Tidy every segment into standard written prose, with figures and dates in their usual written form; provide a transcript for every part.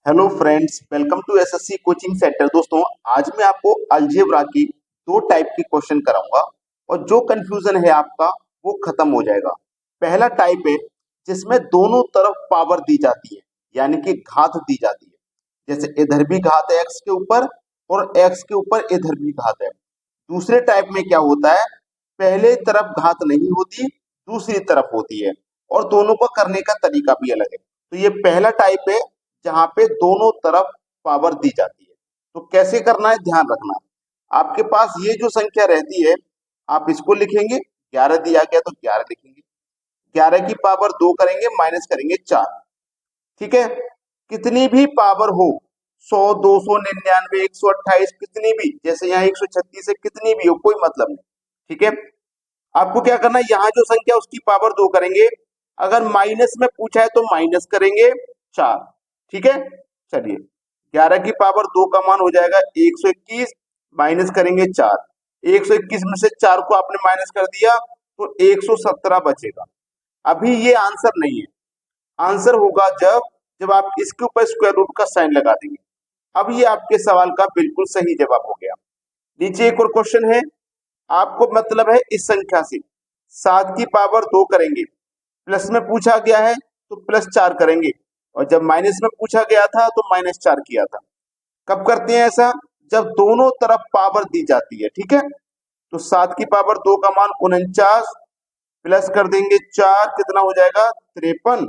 Hello friends, welcome to SSC coaching centre. दोस्तों, आज मैं आपको अलजेब्रा की दो टाइप की क्वेश्चन कराऊंगा और जो कंफ्यूजन है आपका वो खत्म हो जाएगा। पहला टाइप है जिसमें दोनों तरफ पावर दी जाती है, यानी कि घात दी जाती है। जैसे इधर भी घात है एक्स के ऊपर और एक्स के ऊपर इधर भी घात है। दूसरे टाइप में क्या होता है, पहले तरफ घात नहीं होती, दूसरी तरफ होती है और दोनों को करने का तरीका भी अलग है। तो ये पहला टाइप है जहां पे दोनों तरफ पावर दी जाती है। तो कैसे करना है, ध्यान रखना। आपके पास ये जो संख्या रहती है, आप इसको लिखेंगे। 11 दिया गया तो 11 लिखेंगे। 11 की पावर 2 करेंगे, माइनस करेंगे 4। ठीक है। कितनी भी पावर हो, 100, 299, 128, कितनी भी, जैसे यहाँ 136 है, कितनी भी हो कोई मतलब नहीं। ठीक है। आपको क्या करना है, यहाँ जो संख्या उसकी पावर 2 करेंगे। अगर माइनस में पूछा है तो माइनस करेंगे 4। ठीक है। चलिए, 11 की पावर 2 का मान हो जाएगा 121, माइनस करेंगे 4। 121 में से 4 को आपने माइनस कर दिया तो 117 बचेगा। अभी ये आंसर नहीं है। आंसर होगा जब जब आप इसके ऊपर स्क्वायर रूट का साइन लगा देंगे। अब ये आपके सवाल का बिल्कुल सही जवाब हो गया। नीचे एक और क्वेश्चन है। आपको मतलब है इस संख्या से 7 की पावर 2 करेंगे, प्लस में पूछा गया है तो प्लस 4 करेंगे, और जब माइनस में पूछा गया था तो माइनस 4 किया था। कब करते हैं ऐसा, जब दोनों तरफ पावर दी जाती है। ठीक है। तो 7 की पावर 2 का मान 49, प्लस कर देंगे 4, कितना हो जाएगा 53।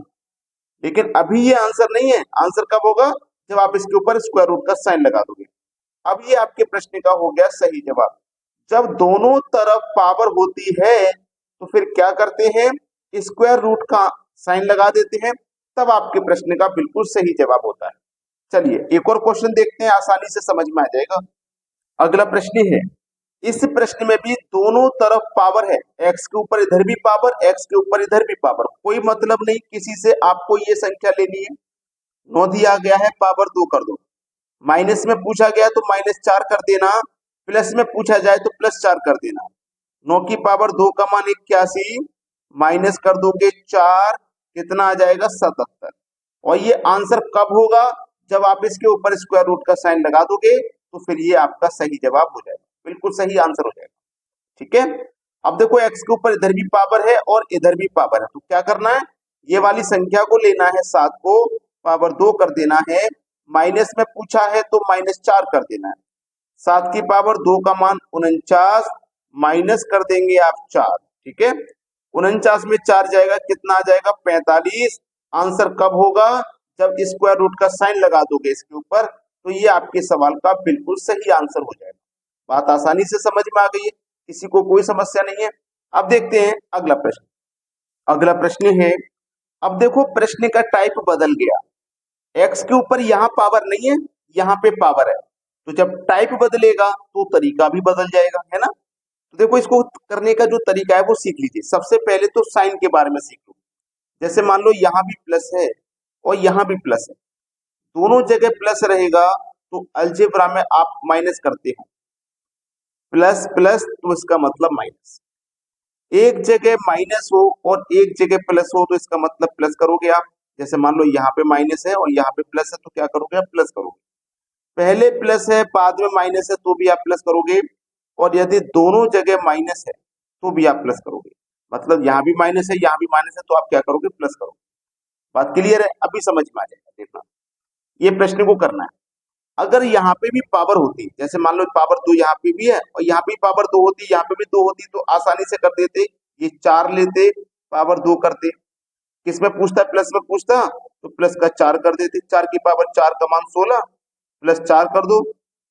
लेकिन अभी ये आंसर नहीं है। आंसर कब होगा, जब आप इसके ऊपर स्क्वायर रूट का साइन लगा दोगे। अब ये आपके प्रश्न का हो गया सही जवाब। जब दोनों तरफ पावर होती है तो फिर क्या करते हैं, स्क्वायर रूट का साइन लगा देते हैं। तब आपके प्रश्न का बिल्कुल सही जवाब होता है। चलिए एक और क्वेश्चन देखते हैं, आसानी से समझ में आ जाएगा। अगला प्रश्न है, इस प्रश्न में भी दोनों तरफ पावर है। एक्स के ऊपर इधर भी पावर, एक्स के ऊपर इधर भी पावर, कोई मतलब नहीं किसी से। आपको ये संख्या लेनी है। 9 दिया गया है, पावर 2 कर दो। माइनस में पूछा गया तो माइनस 4 कर देना, प्लस में पूछा जाए तो प्लस 4 कर देना। 9 की पावर 2 का मान 81, माइनस कर दोगे 4, कितना आ जाएगा 77। और ये आंसर कब होगा, जब आप इसके ऊपर स्क्वायर रूट का साइन लगा दोगे तो फिर ये आपका सही जवाब हो जाएगा, बिल्कुल सही आंसर हो जाएगा। ठीक है। अब देखो, एक्स के ऊपर इधर भी पावर है और इधर भी पावर है, तो क्या करना है, ये वाली संख्या को लेना है, 7 को पावर 2 कर देना है। माइनस में पूछा है तो माइनस 4 कर देना है। 7 की पावर 2 का मान 49, माइनस कर देंगे आप 4। ठीक है। 49 में 4 जाएगा, कितना आ जाएगा 45। आंसर कब होगा, जब स्क्वायर रूट का साइन लगा दोगे इसके ऊपर, तो ये आपके सवाल का बिल्कुल सही आंसर हो जाएगा। बात आसानी से समझ में आ गई है, किसी को कोई समस्या नहीं है। अब देखते हैं अगला प्रश्न। अगला प्रश्न है, अब देखो प्रश्न का टाइप बदल गया। एक्स के ऊपर यहाँ पावर नहीं है, यहाँ पे पावर है। तो जब टाइप बदलेगा तो तरीका भी बदल जाएगा, है ना। तो देखो, इसको करने का जो तरीका है वो सीख लीजिए। सबसे पहले तो साइन के बारे में सीख लो। जैसे मान लो यहाँ भी प्लस है और यहाँ भी प्लस है, दोनों जगह प्लस रहेगा तो अलजेब्रा में आप माइनस करते हो। प्लस प्लस तो इसका मतलब माइनस। एक जगह माइनस हो और एक जगह प्लस हो तो इसका मतलब प्लस करोगे आप। जैसे मान लो यहाँ पे माइनस है और यहाँ पे प्लस है, तो क्या करोगे आप, प्लस करोगे। पहले प्लस है बाद में माइनस है तो भी आप प्लस करोगे, और यदि दोनों जगह माइनस है तो भी आप प्लस करोगे। मतलब यहाँ भी माइनस है यहाँ भी माइनस है तो आप क्या करोगे, प्लस करोगे। बात क्लियर है, अभी समझ में आ जाएगा। देखना, ये प्रश्न को करना है। अगर यहाँ पे भी पावर होती, जैसे मान लो पावर 2 यहाँ पे भी है और यहाँ पे पावर 2 होती, यहाँ पे भी 2 होती, तो आसानी से कर देते। ये 4 लेते, पावर 2 करते। किस में पूछता, प्लस में पूछता तो प्लस का 4 कर देते। 4 की पावर 4 का मान 16, प्लस 4 कर दो,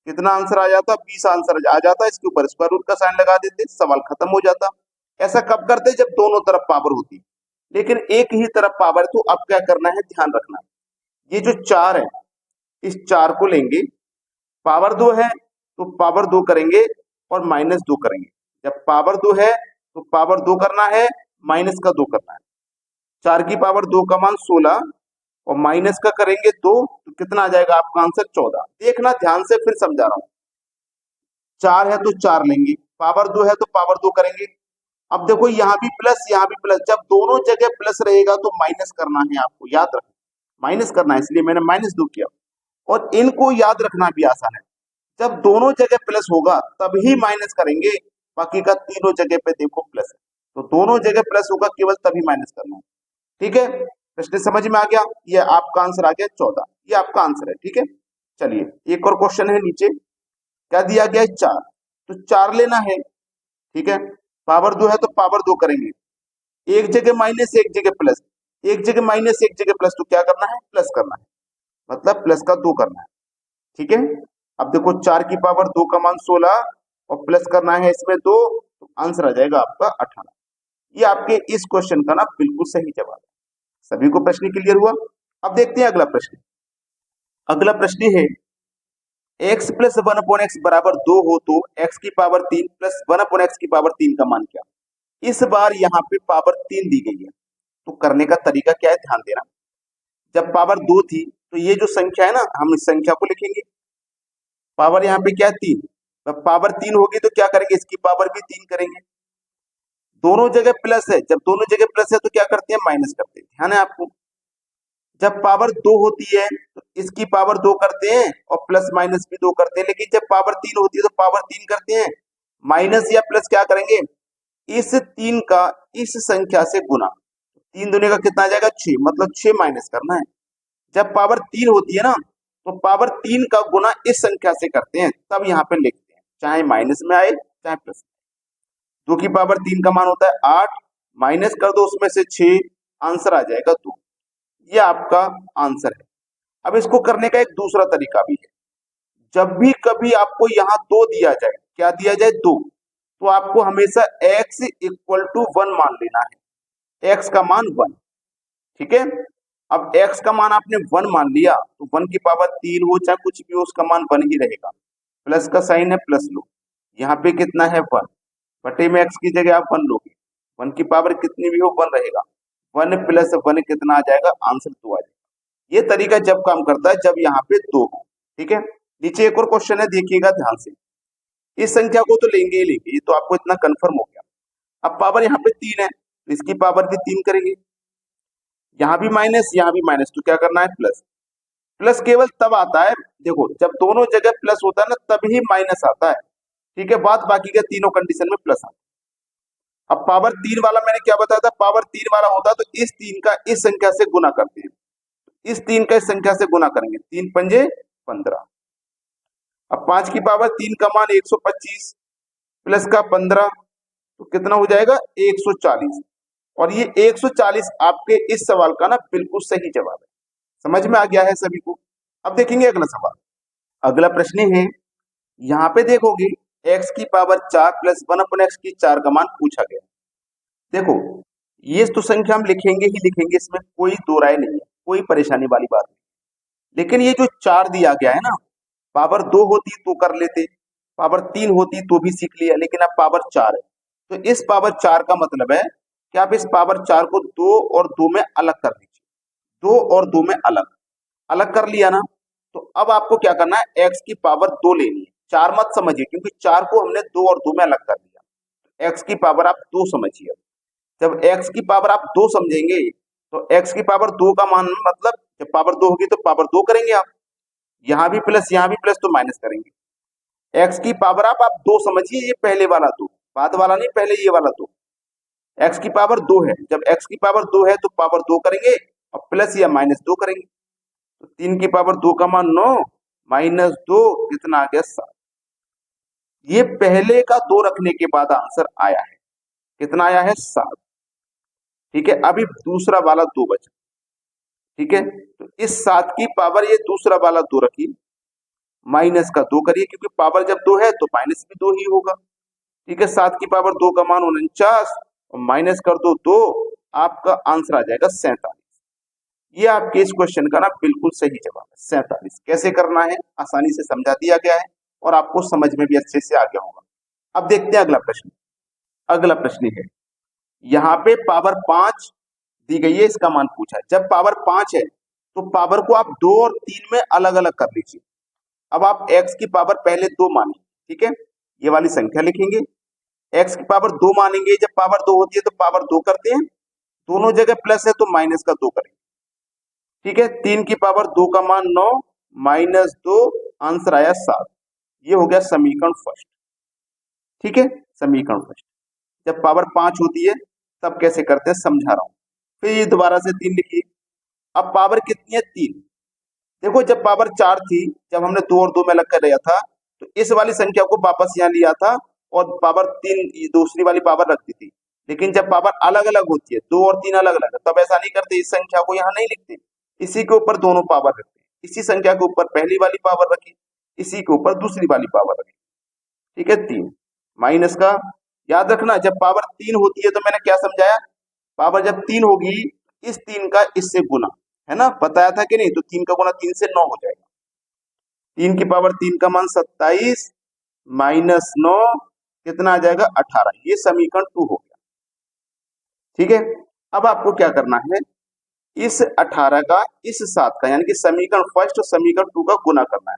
कितना आंसर आ जाता, 20 आंसर आ जाता। इसके ऊपर स्क्वायर रूट का साइन लगा देते, सवाल खत्म हो जाता। ऐसा कब करते, जब दोनों तरफ पावर होती। लेकिन एक ही तरफ पावर, तो अब क्या करना है, ध्यान रखना। ये जो 4 है, इस 4 को लेंगे, पावर 2 है तो पावर 2 करेंगे और माइनस 2 करेंगे। जब पावर 2 है तो पावर 2 करना है, माइनस का 2 करना है। 4 की पावर 2 का मान 16 और माइनस का करेंगे 2, तो कितना आ जाएगा आपका आंसर 14। देखना ध्यान से, फिर समझा रहा हूं। 4 है तो 4 लेंगे, पावर 2 है तो पावर 2 करेंगे। अब देखो, यहाँ भी प्लस यहाँ भी प्लस, जब दोनों जगह प्लस रहेगा तो माइनस करना है आपको, याद रखना। माइनस करना है, इसलिए मैंने -2 किया। और इनको याद रखना भी आसान है। जब दोनों जगह प्लस होगा तभी माइनस करेंगे, बाकी का तीनों जगह पे देखो प्लस है, तो दोनों जगह प्लस होगा केवल तभी माइनस करना है। ठीक है, प्रश्न समझ में आ गया? ये आपका आंसर आ गया 14, ये आपका आंसर है। ठीक है, चलिए एक और क्वेश्चन है नीचे, क्या दिया गया है 4, तो 4 लेना है। ठीक है, पावर 2 है तो पावर 2 करेंगे, एक जगह माइनस एक जगह प्लस, एक जगह माइनस एक जगह प्लस, तो क्या करना है प्लस करना है, मतलब प्लस का 2 करना है। ठीक है, अब देखो 4 की पावर 2 का मान 16 और प्लस करना है इसमें 2, तो आंसर आ जाएगा आपका 18। ये आपके इस क्वेश्चन का ना बिल्कुल सही जवाब है। सभी को प्रश्न क्लियर हुआ? अब देखते हैं अगला प्रश्न। अगला प्रश्न है x प्लस 1/x बराबर 2 हो तो x की पावर 3 प्लस 1/x की पावर 3 का मान क्या? इस बार यहाँ पे पावर 3 दी गई है, तो करने का तरीका क्या है ध्यान देना। जब पावर 2 थी तो ये जो संख्या है ना, हम इस संख्या को लिखेंगे, पावर यहाँ पे क्या है 3, जब पावर 3 होगी तो क्या करेंगे, इसकी पावर भी 3 करेंगे। दोनों जगह प्लस है, जब दोनों जगह प्लस है तो क्या करते हैं माइनस करते हैं, ध्यान है आपको। जब पावर 2 होती है तो इसकी पावर 2 करते हैं और प्लस माइनस भी 2 करते हैं, लेकिन जब पावर 3 होती है तो पावर 3 करते हैं, माइनस या प्लस क्या करेंगे, इस 3 का इस संख्या से गुना, 3 दूनी का कितना आ जाएगा 6, मतलब 6 माइनस करना है। जब पावर 3 होती है ना तो पावर 3 का गुना इस संख्या से करते हैं, तब यहाँ पे लिखते हैं, चाहे माइनस में आए चाहे प्लस। 2 की पावर 3 का मान होता है 8, माइनस कर दो उसमें से 6, आंसर आ जाएगा 2। ये आपका आंसर है। अब इसको करने का एक दूसरा तरीका भी है। जब भी कभी आपको यहाँ 2 दिया जाए, क्या दिया जाए 2, तो आपको हमेशा x इक्वल टू 1 मान लेना है, x का मान 1। ठीक है, अब x का मान आपने 1 मान लिया तो 1 की पावर 3 हो चाहे कुछ भी हो उसका मान 1 ही रहेगा, प्लस का साइन है प्लस लो, यहाँ पे कितना है 1, बटे में x की जगह आप 1 लोगे, 1 की पावर कितनी भी हो 1 रहेगा, 1 प्लस 1 कितना आ जाएगा, आंसर 2 आ जाएगा। ये तरीका जब काम करता है जब यहाँ पे 2 हो। ठीक है, नीचे एक और क्वेश्चन है, देखिएगा ध्यान से। इस संख्या को तो लेंगे ही लेंगे, ये तो आपको इतना कंफर्म हो गया। अब पावर यहाँ पे 3 है तो इसकी पावर भी 3 करेंगे, यहाँ भी माइनस यहाँ भी माइनस, तो क्या करना है प्लस। प्लस केवल तब आता है, देखो जब दोनों जगह प्लस होता है ना तभी माइनस आता है। ठीक है, बात बाकी के तीनों कंडीशन में प्लस आता है। अब पावर 3 वाला मैंने क्या बताया था, पावर 3 वाला होता तो इस 3 का इस संख्या से गुना करते हैं, इस 3 का इस संख्या से गुना करेंगे, 3 पंजे 15। अब 5 की पावर 3 का मान 125 प्लस का 15, तो कितना हो जाएगा 140, और ये 140 आपके इस सवाल का ना बिल्कुल सही जवाब है। समझ में आ गया है सभी को? अब देखेंगे अगला सवाल। अगला प्रश्न है, यहाँ पे देखोगे x की पावर 4 प्लस 1/x की 4 का मान पूछा गया। देखो ये तो संख्या हम लिखेंगे ही लिखेंगे, इसमें कोई दो राय नहीं है, कोई परेशानी वाली बात नहीं। लेकिन ये जो 4 दिया गया है ना, पावर 2 होती तो कर लेते, पावर 3 होती तो भी सीख लिया, लेकिन अब पावर 4 है, तो इस पावर 4 का मतलब है कि आप इस पावर 4 को 2 और 2 में अलग कर लीजिए, 2 और 2 में अलग अलग कर लिया ना, तो अब आपको क्या करना है, x की पावर 2 लेनी है, 4 मत समझिए क्योंकि 4 को हमने 2 और 2 में अलग कर दिया, x की पावर आप 2 समझिए। जब x की पावर आप 2 समझेंगे तो x की पावर 2 का मान मतलब जब पावर 2 होगी तो पावर 2 करेंगे आप, यहाँ भी प्लस तो माइनस करेंगे। x की पावर आप 2 समझिए, ये पहले वाला 2, बाद वाला नहीं, पहले ये वाला 2। x की पावर 2 है, जब x की पावर 2 है तो पावर 2 करेंगे और प्लस या माइनस 2 करेंगे, तो 3 की पावर 2 का मान 9 माइनस 2 कितना आ गया 7। ये पहले का 2 रखने के बाद आंसर आया है, कितना आया है 7। ठीक है, अभी दूसरा वाला 2 बचा। ठीक है, तो इस 7 की पावर ये दूसरा वाला 2 रखिए, माइनस का 2 करिए, क्योंकि पावर जब 2 है तो माइनस भी 2 ही होगा। ठीक है, 7 की पावर 2 का मान 49 और माइनस कर दो 2, आपका आंसर आ जाएगा 47। ये आपके इस क्वेश्चन का ना बिल्कुल सही जवाब है 47। कैसे करना है आसानी से समझा दिया गया है और आपको समझ में भी अच्छे से आ गया होगा। अब देखते हैं अगला प्रश्न। अगला प्रश्न है, यहाँ पे पावर 5 दी गई है, इसका मान पूछा है। जब पावर 5 है तो पावर को आप 2 और 3 में अलग अलग कर लीजिए। अब आप x की पावर पहले 2 मानेंगे, ठीक है, ये वाली संख्या लिखेंगे, x की पावर 2 मानेंगे, जब पावर 2 होती है तो पावर 2 करते हैं, दोनों जगह प्लस है तो माइनस का 2 करेंगे। ठीक है, 3 की पावर 2 का मान 9 -2, आंसर आया 7। ये हो गया समीकरण फर्स्ट। ठीक है, समीकरण फर्स्ट। जब पावर 5 होती है तब कैसे करते हैं समझा रहा हूं। फिर ये दोबारा से 3 लिखिए। अब पावर कितनी है? 3। देखो जब पावर 4 थी, जब हमने 2 और 2 में अलग कर लिया था, तो इस वाली संख्या को वापस यहाँ लिया था और पावर 3 दूसरी वाली पावर रखती थी। लेकिन जब पावर अलग अलग होती है, 2 और 3 अलग अलग, तब ऐसा नहीं करते, इस संख्या को यहाँ नहीं लिखते, इसी के ऊपर दोनों पावर रखते। इसी संख्या के ऊपर पहली वाली पावर रखी, इसी के ऊपर दूसरी वाली पावर रखी। ठीक है, 3 माइनस का, याद रखना जब पावर 3 होती है तो मैंने क्या समझाया, पावर जब 3 होगी, इस 3 का इससे गुना, है ना, बताया था कि नहीं। तो 3 का गुना 3 से 9 हो जाएगा। 3 की पावर 3 का मान 27 माइनस 9 कितना आ जाएगा? 18। ये समीकरण 2 हो गया। ठीक है, अब आपको क्या करना है, इस 18 का इस 7 का, यानी कि समीकरण फर्स्ट और समीकरण 2 का गुना करना है।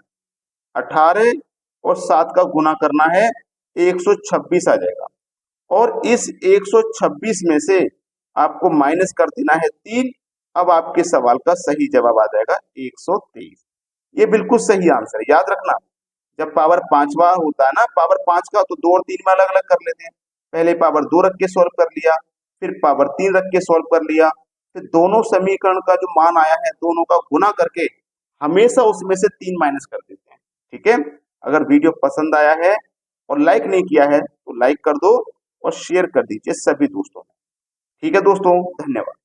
18 और 7 का गुना करना है, 126 आ जाएगा। और इस 126 में से आपको माइनस कर देना है 3। अब आपके सवाल का सही जवाब आ जाएगा 123। ये बिल्कुल सही आंसर है। याद रखना जब पावर 5वां होता है ना, पावर 5 का, तो 2 और 3 में अलग अलग कर लेते हैं। पहले पावर 2 रख के सॉल्व कर लिया, फिर पावर 3 रख के सॉल्व कर लिया, फिर दोनों समीकरण का जो मान आया है दोनों का गुना करके हमेशा उसमें से 3 माइनस कर देते हैं। ठीक है, अगर वीडियो पसंद आया है और लाइक नहीं किया है तो लाइक कर दो और शेयर कर दीजिए सभी दोस्तों में। ठीक है दोस्तों, धन्यवाद।